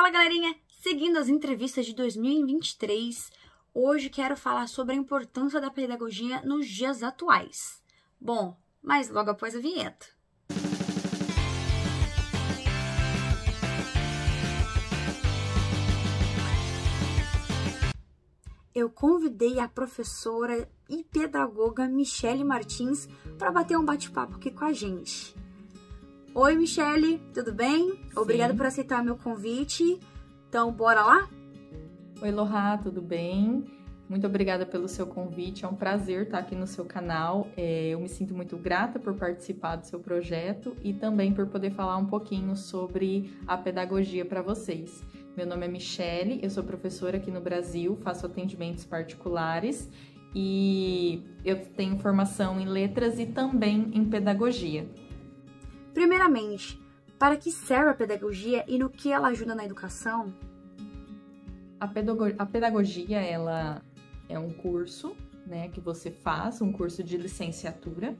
Fala, galerinha! Seguindo as entrevistas de 2023, hoje quero falar sobre a importância da pedagogia nos dias atuais. Bom, mas logo após a vinheta. Eu convidei a professora e pedagoga Michele Martins para bater um bate-papo aqui com a gente. Oi, Michele, tudo bem? Sim. Obrigada por aceitar meu convite. Então, bora lá? Oi, Lohá, tudo bem? Muito obrigada pelo seu convite, é um prazer estar aqui no seu canal. Eu me sinto muito grata por participar do seu projeto e também por poder falar um pouquinho sobre a pedagogia para vocês. Meu nome é Michele, eu sou professora aqui no Brasil, faço atendimentos particulares e eu tenho formação em letras e também em pedagogia. Primeiramente, para que serve a pedagogia e no que ela ajuda na educação? A pedagogia, ela é um curso, né, que você faz, um curso de licenciatura,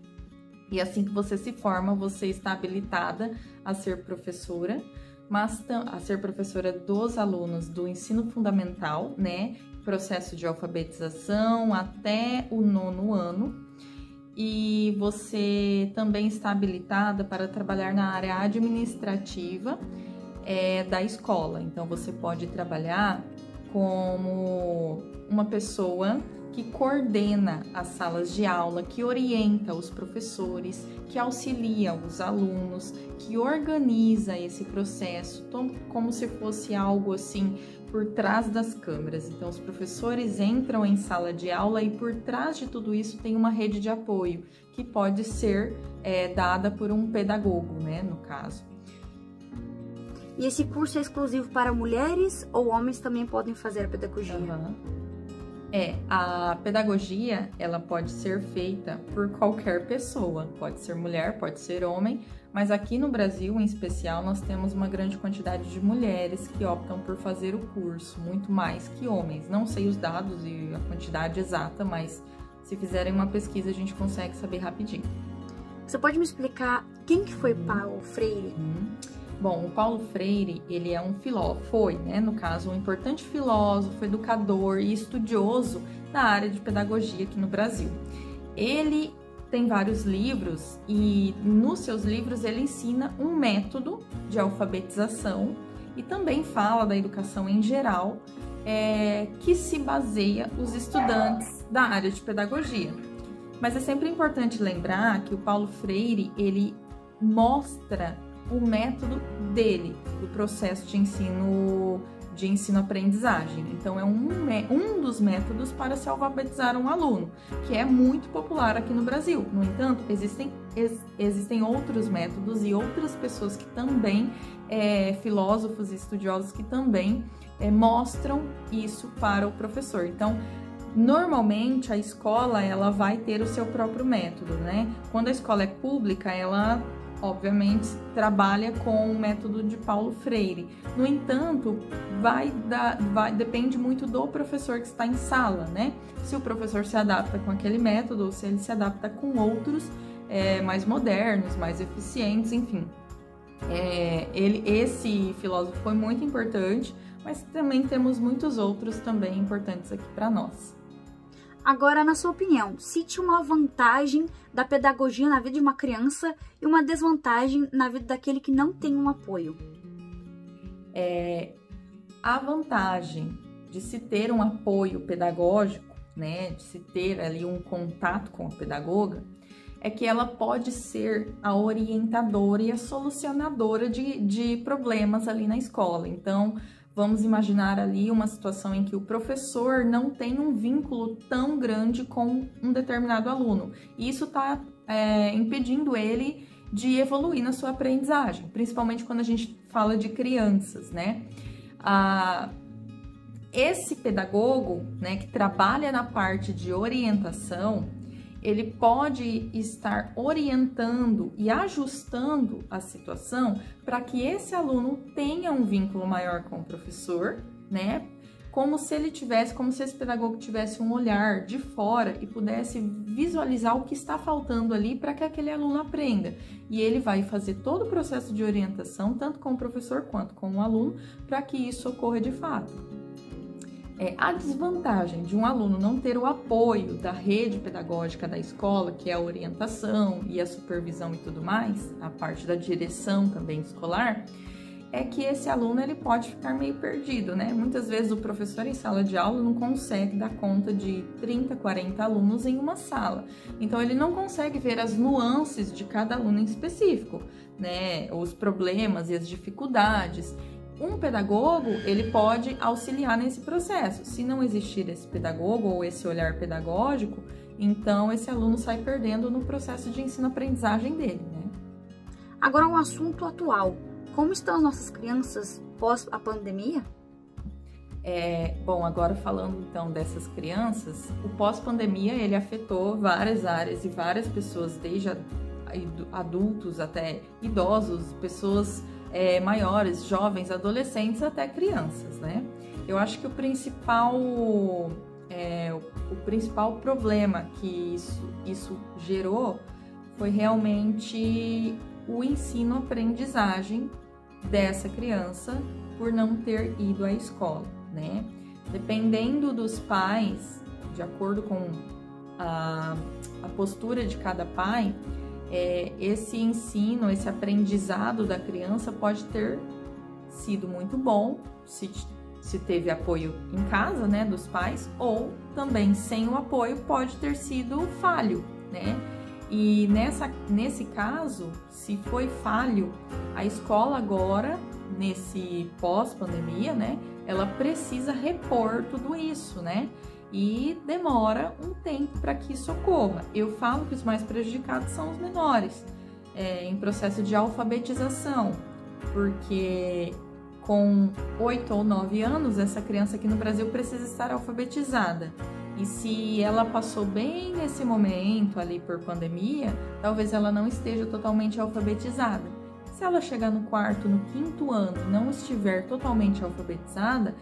e assim que você se forma, você está habilitada a ser professora, mas a ser professora dos alunos do ensino fundamental, né, processo de alfabetização até o 9º ano, e você também está habilitada para trabalhar na área administrativa da escola. Então, você pode trabalhar como uma pessoa que coordena as salas de aula, que orienta os professores, que auxilia os alunos, que organiza esse processo, como se fosse algo assim por trás das câmeras. Então, os professores entram em sala de aula e por trás de tudo isso tem uma rede de apoio que pode ser dada por um pedagogo, né, no caso. E esse curso é exclusivo para mulheres ou homens também podem fazer a pedagogia? A pedagogia, ela pode ser feita por qualquer pessoa, pode ser mulher, pode ser homem, mas aqui no Brasil, em especial, nós temos uma grande quantidade de mulheres que optam por fazer o curso, muito mais que homens. Não sei os dados e a quantidade exata, mas se fizerem uma pesquisa a gente consegue saber rapidinho. Você pode me explicar quem que foi Paulo Freire? Bom, o Paulo Freire, ele é um filósofo, no caso, um importante filósofo, educador e estudioso da área de pedagogia aqui no Brasil. Ele tem vários livros e nos seus livros ele ensina um método de alfabetização e também fala da educação em geral, que se baseia os estudantes da área de pedagogia. Mas é sempre importante lembrar que o Paulo Freire, ele mostra o método dele, do processo de ensino-aprendizagem. Então, é um dos métodos para se alfabetizar um aluno, que é muito popular aqui no Brasil. No entanto, existem outros métodos e outras pessoas que também, filósofos e estudiosos, que também mostram isso para o professor. Então, normalmente, a escola ela vai ter o seu próprio método, né? Quando a escola é pública, ela obviamente trabalha com o método de Paulo Freire. No entanto, depende muito do professor que está em sala, né? Se o professor se adapta com aquele método ou se ele se adapta com outros mais modernos, mais eficientes, enfim. Esse filósofo foi muito importante, mas também temos muitos outros também importantes aqui para nós. Agora, na sua opinião, cite uma vantagem da pedagogia na vida de uma criança e uma desvantagem na vida daquele que não tem um apoio. A vantagem de se ter um apoio pedagógico, né, de se ter ali um contato com a pedagoga, é que ela pode ser a orientadora e a solucionadora de problemas ali na escola. Então, vamos imaginar ali uma situação em que o professor não tem um vínculo tão grande com um determinado aluno. E isso está impedindo ele de evoluir na sua aprendizagem, principalmente quando a gente fala de crianças, né? Esse pedagogo, né, que trabalha na parte de orientação, ele pode estar orientando e ajustando a situação para que esse aluno tenha um vínculo maior com o professor, né? como se esse pedagogo tivesse um olhar de fora e pudesse visualizar o que está faltando ali para que aquele aluno aprenda. E ele vai fazer todo o processo de orientação, tanto com o professor quanto com o aluno, para que isso ocorra de fato. A desvantagem de um aluno não ter o apoio da rede pedagógica da escola, que é a orientação e a supervisão e tudo mais, a parte da direção também escolar, é que esse aluno ele pode ficar meio perdido, né? Muitas vezes o professor em sala de aula não consegue dar conta de 30, 40 alunos em uma sala. Então, ele não consegue ver as nuances de cada aluno em específico, né? Os problemas e as dificuldades. Um pedagogo, ele pode auxiliar nesse processo. Se não existir esse pedagogo ou esse olhar pedagógico, então esse aluno sai perdendo no processo de ensino-aprendizagem dele, né? Agora, um assunto atual. Como estão as nossas crianças pós a pandemia? Bom, agora falando então dessas crianças, o pós-pandemia ele afetou várias áreas e várias pessoas, desde adultos até idosos, pessoas maiores, jovens, adolescentes até crianças, né? Eu acho que o principal problema que isso gerou foi realmente o ensino-aprendizagem dessa criança por não ter ido à escola, né? Dependendo dos pais, de acordo com a postura de cada pai, esse ensino, esse aprendizado da criança pode ter sido muito bom, se teve apoio em casa, né, dos pais, ou também sem o apoio pode ter sido falho, né? E nesse caso, se foi falho, a escola agora, nesse pós-pandemia, né, ela precisa repor tudo isso, né? E demora um tempo para que isso ocorra. Eu falo que os mais prejudicados são os menores, em processo de alfabetização, porque com 8 ou 9 anos, essa criança aqui no Brasil precisa estar alfabetizada. E se ela passou bem nesse momento ali por pandemia, talvez ela não esteja totalmente alfabetizada. Se ela chegar no 4º, no 5º ano e não estiver totalmente alfabetizada,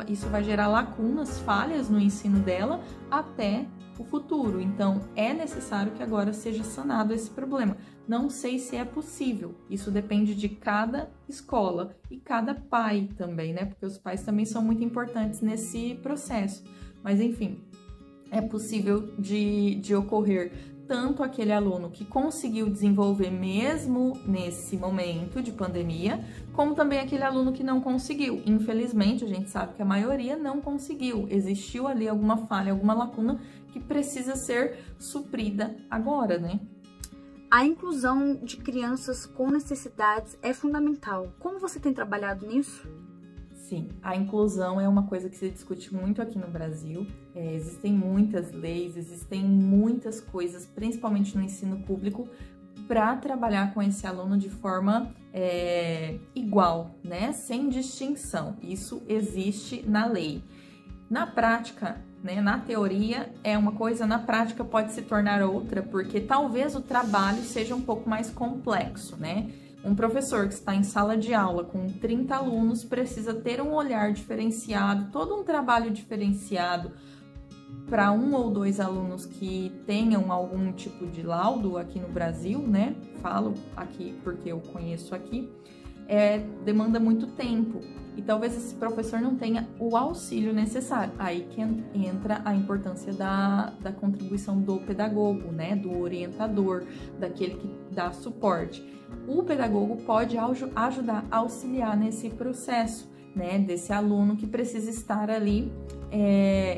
isso vai gerar lacunas, falhas no ensino dela até o futuro. Então, é necessário que agora seja sanado esse problema. Não sei se é possível. Isso depende de cada escola e cada pai também, né? Porque os pais também são muito importantes nesse processo. Mas, enfim, é possível de ocorrer tanto aquele aluno que conseguiu desenvolver mesmo nesse momento de pandemia, como também aquele aluno que não conseguiu. Infelizmente, a gente sabe que a maioria não conseguiu. Existiu ali alguma falha, alguma lacuna que precisa ser suprida agora, né? A inclusão de crianças com necessidades é fundamental. Como você tem trabalhado nisso? Sim, a inclusão é uma coisa que se discute muito aqui no Brasil. Existem muitas leis, existem muitas coisas, principalmente no ensino público, para trabalhar com esse aluno de forma igual, né? Sem distinção. Isso existe na lei. Na prática, né, na teoria é uma coisa, na prática pode se tornar outra, porque talvez o trabalho seja um pouco mais complexo, né? Um professor que está em sala de aula com 30 alunos precisa ter um olhar diferenciado, todo um trabalho diferenciado para 1 ou 2 alunos que tenham algum tipo de laudo aqui no Brasil, né? Falo aqui porque eu conheço aqui, demanda muito tempo. E talvez esse professor não tenha o auxílio necessário. Aí que entra a importância da contribuição do pedagogo, né? Do orientador, daquele que dá suporte. O pedagogo pode ajudar, auxiliar nesse processo, né? Desse aluno que precisa estar ali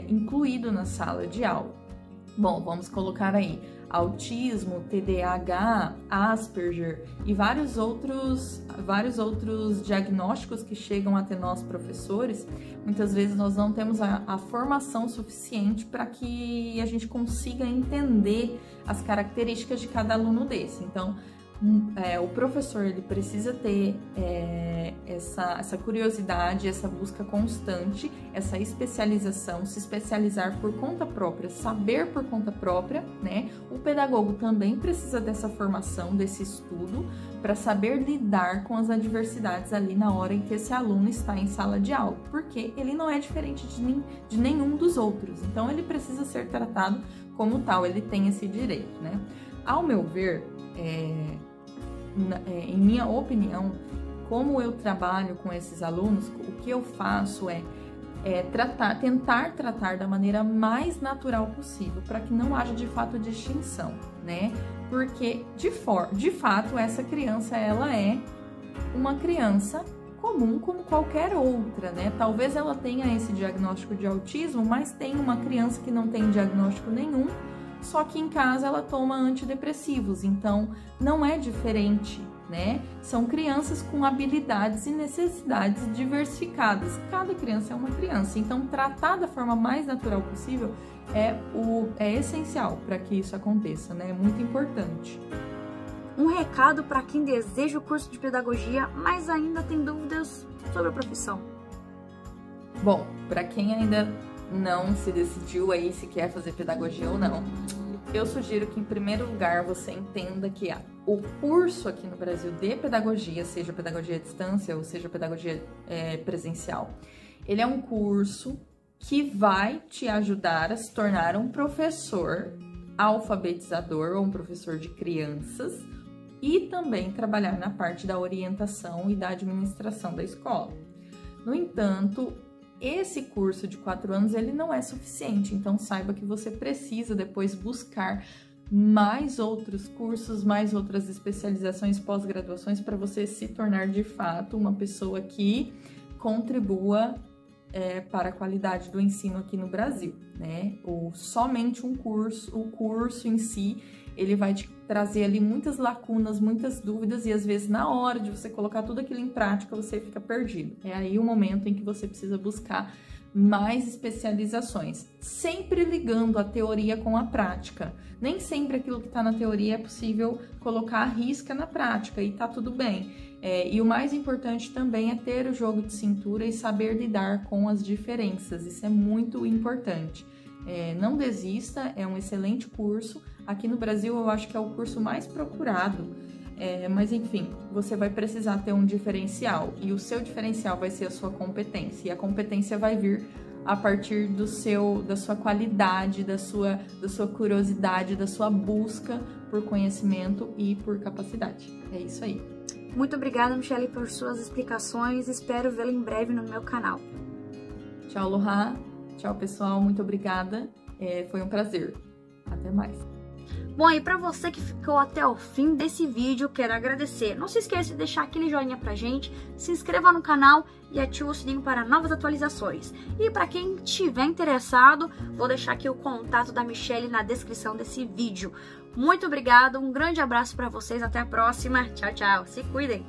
incluído na sala de aula. Bom, vamos colocar aí autismo, TDAH, Asperger e vários outros diagnósticos que chegam até nós professores. Muitas vezes nós não temos a formação suficiente para que a gente consiga entender as características de cada aluno desse. Então, o professor ele precisa ter essa curiosidade, essa busca constante, essa especialização, se especializar por conta própria, saber por conta própria, né? O pedagogo também precisa dessa formação, desse estudo, para saber lidar com as adversidades ali na hora em que esse aluno está em sala de aula, porque ele não é diferente de nenhum dos outros, então ele precisa ser tratado como tal, ele tem esse direito, né? Ao meu ver, em minha opinião, como eu trabalho com esses alunos, o que eu faço é tentar tratar da maneira mais natural possível, para que não haja de fato distinção, né? Porque de fato essa criança ela é uma criança comum como qualquer outra, né? Talvez ela tenha esse diagnóstico de autismo, mas tem uma criança que não tem diagnóstico nenhum, só que em casa ela toma antidepressivos, então não é diferente, né? São crianças com habilidades e necessidades diversificadas. Cada criança é uma criança, então tratar da forma mais natural possível é essencial para que isso aconteça, né? É muito importante. Um recado para quem deseja o curso de pedagogia, mas ainda tem dúvidas sobre a profissão. Bom, para quem ainda não se decidiu aí se quer fazer pedagogia ou não, eu sugiro que, em primeiro lugar, você entenda que o curso aqui no Brasil de pedagogia, seja pedagogia à distância ou seja pedagogia presencial, ele é um curso que vai te ajudar a se tornar um professor alfabetizador ou um professor de crianças e também trabalhar na parte da orientação e da administração da escola. No entanto, esse curso de 4 anos, ele não é suficiente, então saiba que você precisa depois buscar mais outros cursos, mais outras especializações, pós-graduações, para você se tornar de fato uma pessoa que contribua para a qualidade do ensino aqui no Brasil, né? Somente o curso em si, ele vai te trazer ali muitas lacunas, muitas dúvidas e às vezes na hora de você colocar tudo aquilo em prática você fica perdido. É aí o momento em que você precisa buscar mais especializações, sempre ligando a teoria com a prática. Nem sempre aquilo que está na teoria é possível colocar à risca na prática e tá tudo bem. E o mais importante também é ter o jogo de cintura e saber lidar com as diferenças, isso é muito importante. Não desista, é um excelente curso. Aqui no Brasil eu acho que é o curso mais procurado, mas enfim, você vai precisar ter um diferencial e o seu diferencial vai ser a sua competência, e a competência vai vir a partir da sua qualidade, da sua curiosidade, da sua busca por conhecimento e por capacidade. É isso aí. Muito obrigada, Michele, por suas explicações, espero vê-la em breve no meu canal. Tchau, Lohá. Tchau, pessoal. Muito obrigada. Foi um prazer. Até mais. Bom, e para você que ficou até o fim desse vídeo, quero agradecer. Não se esqueça de deixar aquele joinha pra gente, se inscreva no canal e ative o sininho para novas atualizações. E para quem estiver interessado, vou deixar aqui o contato da Michele na descrição desse vídeo. Muito obrigada, um grande abraço para vocês, até a próxima. Tchau, tchau. Se cuidem.